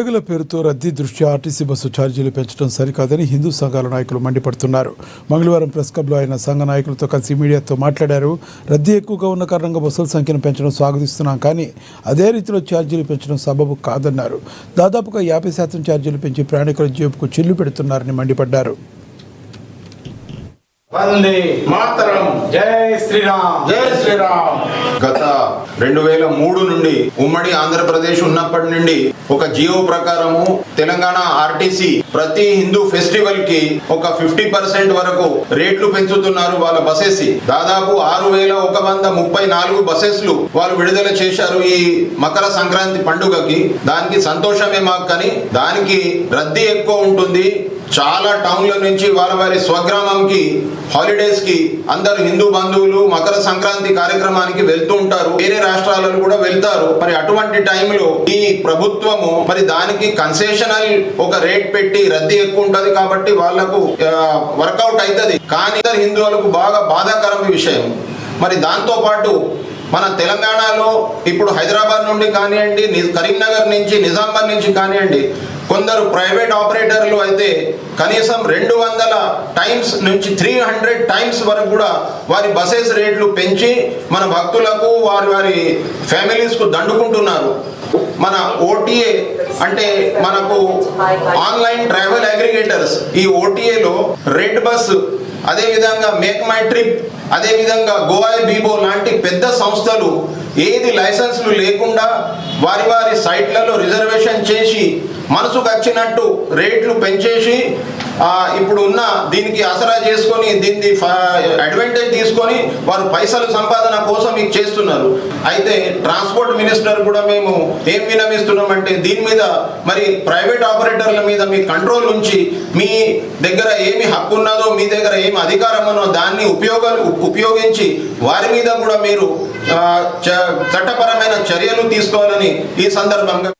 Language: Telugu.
ప్రజల పేరుతో రద్దీ దృష్ట్యా ఆర్టీసీ బస్సు ఛార్జీలు పెంచడం సరికాదని హిందూ సంఘాల నాయకులు మండిపడుతున్నారు. మంగళవారం ప్రెస్ క్లబ్లో ఆయన సంఘ నాయకులతో కలిసి మీడియాతో మాట్లాడారు. రద్దీ ఎక్కువగా ఉన్న కారణంగా బస్సుల సంఖ్యను పెంచడం స్వాగతిస్తున్నాం, కానీ అదే రీతిలో ఛార్జీలు పెంచడం సబబు కాదన్నారు. దాదాపుగా 50% ఛార్జీలు పెంచి ప్రయాణికుల జేబుకు చిల్లు పెడుతున్నారని మండిపడ్డారు. వందే మాతరం, జై శ్రీరామ్, జై శ్రీరామ్. గత 2003 నుండి ఉమ్మడి ఆంధ్రప్రదేశ్ ఉన్నప్పటి నుండి ఒక జియో ప్రకారము తెలంగాణ ఆర్టీసీ ప్రతి హిందూ ఫెస్టివల్ కి ఒక 50% వరకు రేట్లు పెంచుతున్నారు. వాళ్ళ బసెస్ దాదాపు 6134 బసెస్లు వాళ్ళు విడుదల చేశారు ఈ మకర సంక్రాంతి పండుగకి. దానికి సంతోషమే మాకు, కానీ దానికి రద్దీ ఎక్కువ ఉంటుంది. చాలా టౌన్ల నుంచి వాళ్ళ వారి స్వగ్రామంకి హాలిడేస్ కి అందరు హిందూ బంధువులు మకర సంక్రాంతి కార్యక్రమానికి వెళ్తూ ఉంటారు. వేరే రాష్ట్రాలలో కూడా వెళ్తారు. మరి అటువంటి టైంలో ఈ ప్రభుత్వము మరి దానికి కన్సెషనల్ ఒక రేట్ పెట్టి రద్దీ ఎక్కువ ఉంటది కాబట్టి వాళ్లకు వర్కౌట్ అవుతుంది. కానీ హిందువులకు బాగా బాధాకరం విషయం. మరి దాంతో పాటు మన తెలంగాణలో ఇప్పుడు హైదరాబాద్ నుండి కానివ్వండి, కరీంనగర్ నుంచి, నిజామాబాద్ నుంచి కానివ్వండి, కొందరు ప్రైవేట్ ఆపరేటర్లు అయితే కనీసం 200 టైమ్స్ నుంచి 300 టైమ్స్ వరకు కూడా వారి బసెస్ రేట్లు పెంచి మన భక్తులకు వారి ఫ్యామిలీస్కు దండుకుంటున్నారు. మన ఓటీఏ అంటే మనకు ఆన్లైన్ ట్రావెల్ అగ్రిగేటర్స్, ఈ ఓటీఏలో రెడ్ బస్, అదేవిధంగా మేక్ మై ట్రిప్, అదేవిధంగా గోవా బీబో లాంటి పెద్ద సంస్థలు ఏది లైసెన్స్లు లేకుండా వారి సైట్లలో రిజర్వేషన్ చేసి మనసుకు వచ్చినట్టు రేట్లు పెంచేసి ఇప్పుడు ఉన్న దీనికి ఆసరా చేసుకొని దీన్ని అడ్వాంటేజ్ తీసుకొని వారు పైసలు సంపాదన కోసం ఇది చేస్తున్నారు. అయితే ట్రాన్స్పోర్ట్ మినిస్టర్ కూడా మేము ఏం విన్నవిస్తున్నామంటే దీని మీద మరి ప్రైవేట్ ఆపరేటర్ల మీద మీ కంట్రోల్ ఉంచి మీ దగ్గర ఏమి హక్కు ఉన్నదో, మీ దగ్గర ఏమి అధికారం ఉన్నదో దాన్ని ఉపయోగించి వారి మీద కూడా మీరు చట్టపరమైన చర్యలు తీసుకోవాలని ఈ సందర్భంగా